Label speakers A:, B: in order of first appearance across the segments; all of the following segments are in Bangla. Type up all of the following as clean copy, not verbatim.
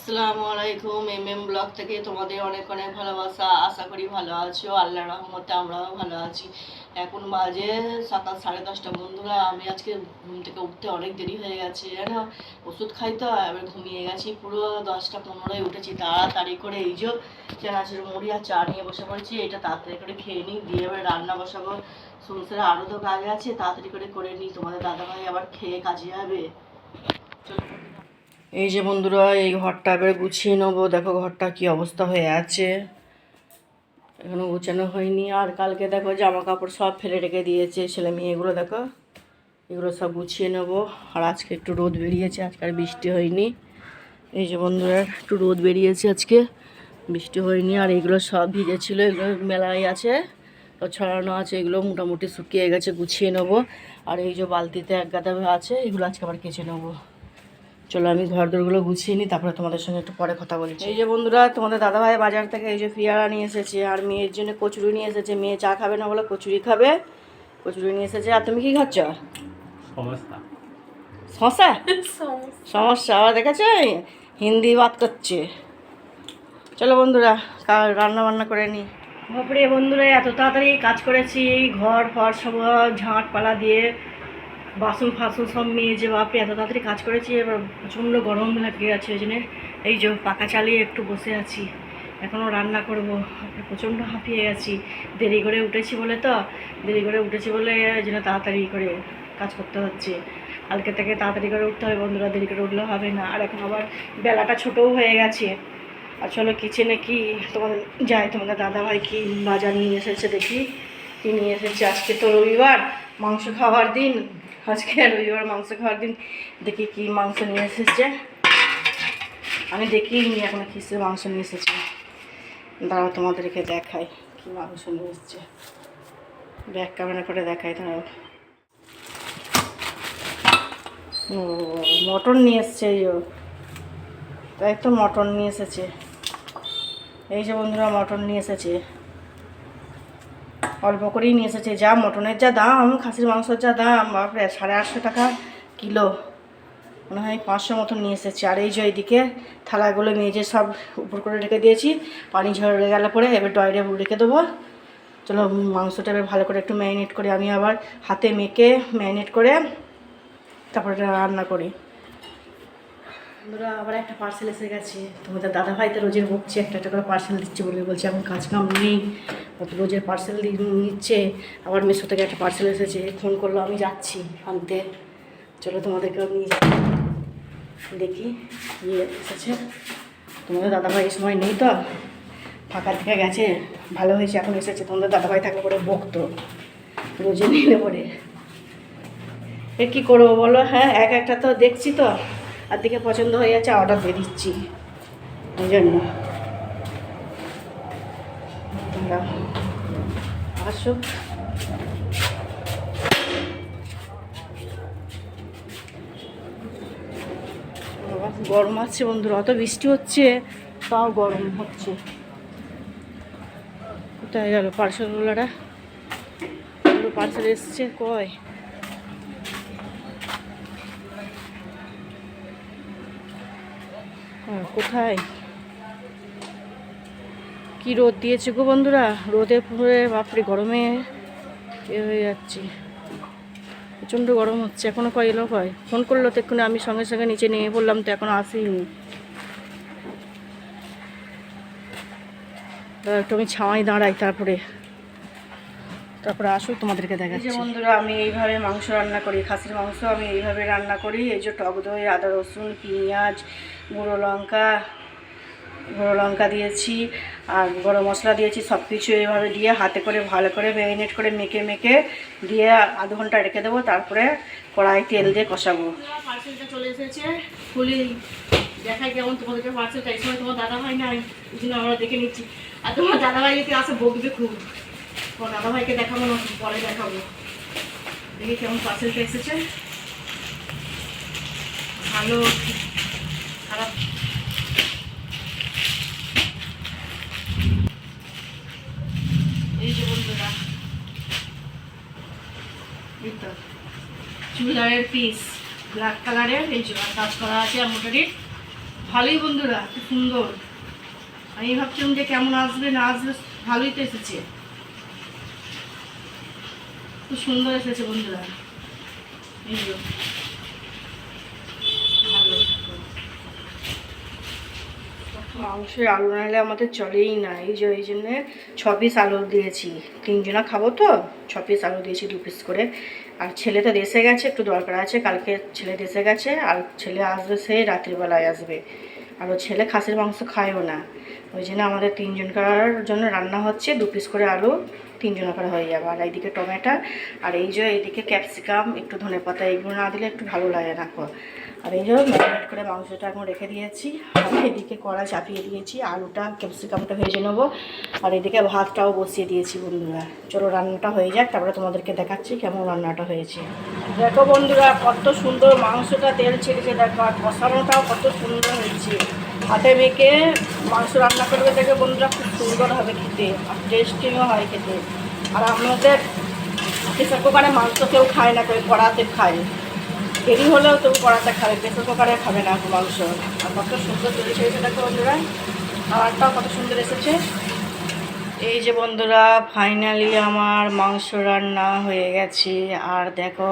A: আসসালামু আলাইকুম। ব্লগ থেকে তোমাদের অনেক অনেক ভালোবাসা। আশা করি ভালো আছো। আল্লাহর রহমতে আমরাও ভালো আছি। এখন বাজে সকাল 10:30। বন্ধুরা, আমি আজকে ঘুম থেকে উঠতে অনেক দেরি হয়ে গেছে জানো। ওষুধ খাই তো, এবার ঘুমিয়ে গেছি। পুরো 10টা 15 উঠেছি তাড়াতাড়ি করে। এই যে চানাচুর মুড়ি আর চা নিয়ে বসে পড়েছি। এটা তাড়াতাড়ি করে খেয়ে নিই, দিয়ে এবার রান্না বসাবো। সংসারে আরও তো কাজ আছে, তাড়াতাড়ি করে নিই। তোমাদের দাদাভাই আবার খেয়ে কাজে যাবে। এই যে বন্ধুরা, এই ঘরটা এবারে গুছিয়ে নেবো। দেখো ঘরটা কি অবস্থা হয়ে আছে, এখনো গুছানো হয়নি। আর কালকে দেখো জামা কাপড় সব ফেলে রেখে দিয়েছে ছেলে মেয়েগুলো, দেখো এগুলো সব গুছিয়ে নেবো। আর আজকে একটু রোদ বেরিয়েছে, আজকে আর বৃষ্টি হয়নি। এই যে বন্ধুরা, একটু রোদ বেরিয়েছে, আজকে বৃষ্টি হয়নি। আর এগুলো সব ভিজেছিল, এগুলো মেলায় আছে তো ছড়ানো আছে, এগুলো মোটামুটি শুকিয়ে গেছে, গুছিয়ে নেবো। আর এই যে বালতিতে এক গাদা আছে, এগুলো আজকে আবার কেচে নেবো। চলো আমি ঘর দরগুলো গুছিয়ে নিই, তারপরে তোমাদের সঙ্গে একটু পরে কথা বলছি। এই যে বন্ধুরা, তোমাদের দাদাভাই বাজার থেকে এই যে পেয়ারা নিয়ে এসেছে, আর মেয়ের জন্য কচুরি নিয়ে এসেছে। মেয়ে চা খাবে না বলে কচুরি খাবে, কচুরি নিয়ে এসেছে। আর তুমি কি খাচ্ছ? সমস্যা সমস্যা আবার দেখেছো, হিন্দি বাদ করছে। চলো বন্ধুরা, রান্না বান্না করে নিই। বাপরে বন্ধুরা, এত তাড়াতাড়ি কাজ করেছি। এই ঘর ফর সব ঝাঁট পালা দিয়ে বাসন ফাসন সব মেজে, বাপরে এত তাড়াতাড়ি কাজ করেছি। এবার প্রচণ্ড গরম লাগে আছে, ওই জন্য এই যে পাখা চালিয়ে একটু বসে আছি। এখনও রান্না করব, প্রচণ্ড হাঁপিয়ে গেছি। দেরি করে উঠেছি বলে ওই জন্য তাড়াতাড়ি করে কাজ করতে হচ্ছে। কালকে থেকে তাড়াতাড়ি করে উঠতে হবে বন্ধুরা, দেরি করে উঠলে হবে না। আর এখন আবার বেলাটা ছোটও হয়ে গেছে। আর চলো কিচেনে কি তোমাদের দাদাভাই কি বাজার নিয়ে এসেছে দেখি, কি নিয়ে এসেছে। আজকে তো রবিবার, মাংস খাওয়ার দিন। আজকে রবিবার মাংস খাওয়ার দিন, দেখি কি মাংস নিয়ে এসেছে। আমি দেখিনি এখন কিসের মাংস নিয়ে এসেছে। দাঁড়াও তোমাদেরকে দেখাই কি মাংস নিয়ে এসেছে, ব্যাক ক্যামেরা করে দেখাই। দাঁড়াও, ও মটন নিয়ে এসছে। তাই তো মটন নিয়ে এসেছে। এই যে বন্ধুরা, মটন নিয়ে এসেছে, অল্প করেই নিয়ে এসেছে। যা মটনের যা দাম, খাসির মাংসের যা দাম, বাপরে 850 টাকা কিলো, মনে হয় 500 মতন নিয়ে এসেছে। আর এই যে এইদিকে থালাগুলো মেজে সব উপর করে রেখে দিয়েছি, পানি ঝরে গেলে পরে এবার ডয়রে রেখে দেবো। চলো মাংসটা এবার ভালো করে একটু ম্যারিনেট করে, আমি আবার হাতে মেখে ম্যারিনেট করে তারপরে রান্না করি। বন্ধুরা, আবার একটা পার্সেল এসে গেছে। তোমাদের দাদাভাই তো রোজের বকছে, একটা করে পার্সেল দিচ্ছে বলে, বলছে এখন কাজ কাম নেই, কত রোজের পার্সেল নিচ্ছে। আবার মিশো থেকে একটা পার্সেল এসেছে, ফোন করলো, আমি যাচ্ছি আনতে। চলো তোমাদেরকেও নিয়ে যাচ্ছি, দেখি ইয়ে এসেছে। তোমাদের দাদাভাই এই সময় নেই তো, ফাঁকা থেকে গেছে, ভালো হয়েছে এখন এসেছে। তোমাদের দাদাভাই থাকলে পরে বকতো, রোজে নিলে পরে। এ কী করবো বলো, হ্যাঁ একটা তো দেখছি তো, আর দিকে পছন্দ হয়ে যাচ্ছে, অর্ডার দিয়ে দিচ্ছি। ওই জন্য আসো। গরম আছে বন্ধুরা, অত বৃষ্টি হচ্ছে তাও গরম হচ্ছে। কোথায় গেল পার্সেলগুলোরা? পার্সেল এসছে কয়? কোথায়? কি রোদ দিয়েছে গো বন্ধুরা, রোদে পুরো বাপরে গরমে এ হয়ে যাচ্ছে, প্রচণ্ড গরম হচ্ছে। এখনও কয় এলো, কয় ফোন করলো তো এক্ষুনি, আমি সঙ্গে সঙ্গে নিচে নিয়ে পড়লাম, তো এখনও আসেনি। একটু আমি ছাওয়াই দাঁড়াই, তারপরে আসো তোমাদেরকে দেখাচ্ছি। যে বন্ধুরা, আমি এইভাবে মাংস রান্না করি, খাসির মাংস আমি এইভাবে রান্না করি। এই যে টক দই, আদা রসুন পেঁয়াজ, গুঁড়ো লঙ্কা দিয়েছি, আর গরম মশলা দিয়েছি, সব কিছু এইভাবে দিয়ে হাতে করে ভালো করে ম্যারিনেট করে মেখে দিয়ে আধ ঘন্টা রেখে দেবো। তারপরে কড়াই তেল দিয়ে কষাবো। পার্সেলটা চলে এসেছে, খুলি দেখাই কেমন তোমাদেরকে পার্সেলটা। এই সময় তোমার দাদাভাই না, এই জন্য আমরা দেখে নিচ্ছি। আর তোমার দাদাভাই যদি আসে বকবে খুব, তোমার দাদাভাইকে দেখাবো না, পরে দেখাবো। দেখি কেমন পার্সেলটা এসেছে, ভালো খারাপ। এই যে বন্ধুরা, এই তো চুড়িদারের পিস ব্ল্যাক কালারের, এই যে কাজ করা আছে এমব্রয়ডারি, ভালোই বন্ধুরা, খুব সুন্দর। আমি ভাবছিলাম যে কেমন আসবে না আসবে, ভালোই তো এসেছে, খুব সুন্দর এসেছে বন্ধুরা। এই যে ভালো মাংসের আলু নাহলে আমাদের চলেই না। এই জন্যে 6 পিস আলু দিয়েছি, 3 জনা খাবো তো, 6 পিস আলু দিয়েছি, 2 পিস করে। আর ছেলে তো দেশে গেছে, একটু দরকার আছে, কালকে ছেলে দেশে গেছে, আর ছেলে আসবে সেই রাত্রিবেলায় আসবে। আর ও ছেলে খাসির মাংস খায়ও না, ওই জন্য আমাদের 3 জনকার জন্য রান্না হচ্ছে। 2 পিস করে আলু 3 জনকার হয়ে যাবে। আর এইদিকে টমেটো, আর এইদিকে ক্যাপসিকাম, একটু ধনেপাতা, এইগুলো না দিলে একটু ভালো লাগে না। আর এই যে ম্যারিনেট করে মাংসটা এখন রেখে দিয়েছি। আর এদিকে কড়া চাপিয়ে দিয়েছি, আলুটা ক্যাপসিকামটা ভেজে নেবো। আর এদিকে ভাতটাও বসিয়ে দিয়েছি বন্ধুরা। চলো রান্নাটা হয়ে যাক, তারপরে তোমাদেরকে দেখাচ্ছি কেমন রান্নাটা হয়েছে। দেখো বন্ধুরা, কত সুন্দর মাংসটা তেল ছেড়েছে, দেখো। আর কষানোটাও কত সুন্দর হয়েছে। হাতে মেখে মাংস রান্না করবে, দেখে বন্ধুরা খুব সুন্দর হবে খেতে, আর টেস্টিংও হয় খেতে। আর আমাদের প্রেসার কুকারে মাংস কেউ খায় না, কেউ কড়াতে খায়। দেরি হলেও তবু কড়াতে খাবে, প্রেসার কুকারে খাবে না মাংস। আর কত সুন্দর তৈরি হয়েছে দেখো বন্ধুরা, খাবারটাও কত সুন্দর এসেছে। এই যে বন্ধুরা, ফাইনালি আমার মাংস রান্না হয়ে গেছে। আর দেখো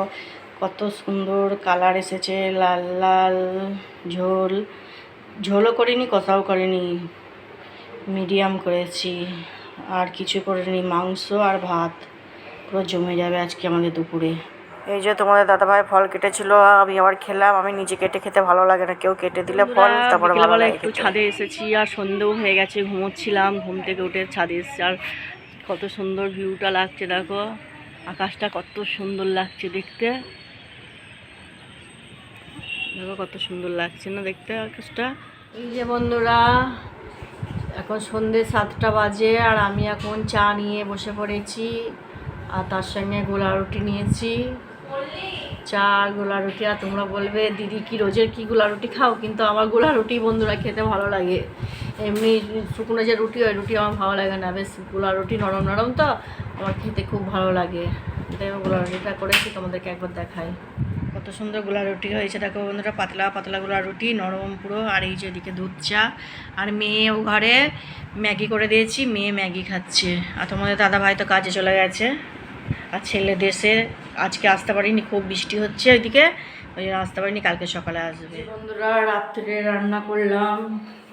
A: কত সুন্দর কালার এসেছে, লাল লাল। ঝোলও করিনি, কষাও করিনি, মিডিয়াম করেছি। আর কিছু করিনি, মাংস আর ভাত পুরো জমে যাবে আজকে আমাদের দুপুরে। এই যে তোমাদের দাদাভাই ফল কেটেছিল, আমি আবার খেলাম। আমি নিজে কেটে খেতে ভালো লাগে না, কেউ কেটে দিলে ফল তারপরে ভালো লাগে। একটু ছাদে এসেছি, আর সন্ধ্যেও হয়ে গেছে, ঘুমোচ্ছিলাম, ঘুম থেকে উঠে ছাদে এসেছি। আর কত সুন্দর ভিউটা লাগছে দেখো, আকাশটা কত সুন্দর লাগছে দেখতে। দেখো কত সুন্দর লাগছে না দেখতে আকাশটা। এই যে বন্ধুরা, এখন সন্ধ্যে 7টা বাজে, আর আমি এখন চা নিয়ে বসে পড়েছি। আর তার সঙ্গে গোলা রুটি নিয়েছি, চা আর গোলা রুটি। আর তোমরা বলবে দিদি কি রোজের কি গোলা রুটি খাও, কিন্তু আমার গোলা রুটি বন্ধুরা খেতে ভালো লাগে। এমনি শুকনো যে রুটি হয়, রুটি আমার ভালো লাগে না, বেশ গোলা রুটি নরম নরম তো আমার খেতে খুব ভালো লাগে। তাই আমি গোলা রুটিটা করেছি, তোমাদেরকে একবার দেখাই। কত সুন্দর গোলা রুটি হয়েছে দেখো বন্ধুরা, পাতলা পাতলা গোলা রুটি, নরম পুরো। আর এই যে এদিকে দুধ চা। আর মেয়েও ঘরে ম্যাগি করে দিয়েছি, মেয়ে ম্যাগি খাচ্ছে। আর তোমাদের দাদাভাই তো কাজে চলে গেছে, আর ছেলে দেশে, আজকে আসতে পারিনি, খুব বৃষ্টি হচ্ছে ওইদিকে, ওই জন্য আসতে পারিনি, কালকে সকালে আসবে। বন্ধুরা, রাত্রে রান্না করলাম,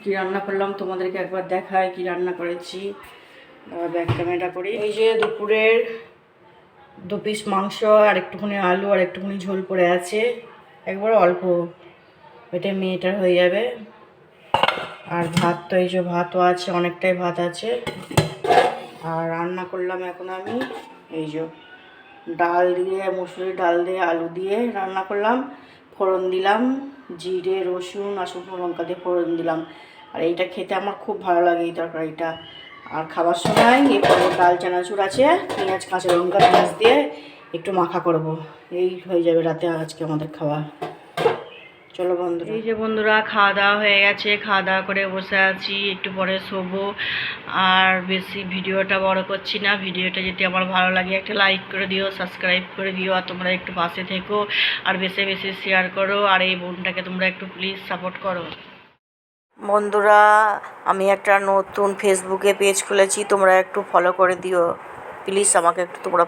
A: কি রান্না করলাম তোমাদেরকে একবার দেখায় কি রান্না করেছি। ব্যাক ক্যামেরা করি। এই যে দুপুরের 2 পিস মাংস, আর একটুখানি আলু, আর একটুখানি ঝোল পড়ে আছে, একবার অল্প, এটা মেয়েটার হয়ে যাবে। আর ভাত তো এই যে ভাতও আছে, অনেকটাই ভাত আছে। আর রান্না করলাম এখন আমি এই যে ডাল দিয়ে, মুসুরি ডাল দিয়ে, আলু দিয়ে রান্না করলাম। ফোড়ন দিলাম, জিরে রসুন আর শুকনো লঙ্কা দিয়ে ফোড়ন দিলাম। আর এইটা খেতে আমার খুব ভালো লাগে এই তরকারিটা। আর খাবার সময় এরপরে ডাল চানাচুর আছে, পেঁয়াজ কাঁচা লঙ্কা পেঁয়াজ দিয়ে একটু মাখা করব। এই হয়ে যাবে রাতে আজকে আমাদের খাওয়া। চলো বন্ধুরা, এই যে বন্ধুরা, খাওয়া দাওয়া হয়ে গেছে, খাওয়া দাওয়া করে বসে আছি, একটু পরে শোবো। আর বেশি ভিডিওটা বড় করছি না। ভিডিওটা যদি আমার ভালো লাগে একটা লাইক করে দিও, সাবস্ক্রাইব করে দিও, আর তোমরা একটু পাশে থেকো, আর বেশি বেশি শেয়ার করো। আর এই বোনটাকে তোমরা একটু প্লিজ সাপোর্ট করো। বন্ধুরা, আমি একটা নতুন ফেসবুকে পেজ খুলেছি, তোমরা একটু ফলো করে দিও প্লিজ, আমাকে একটু তোমরা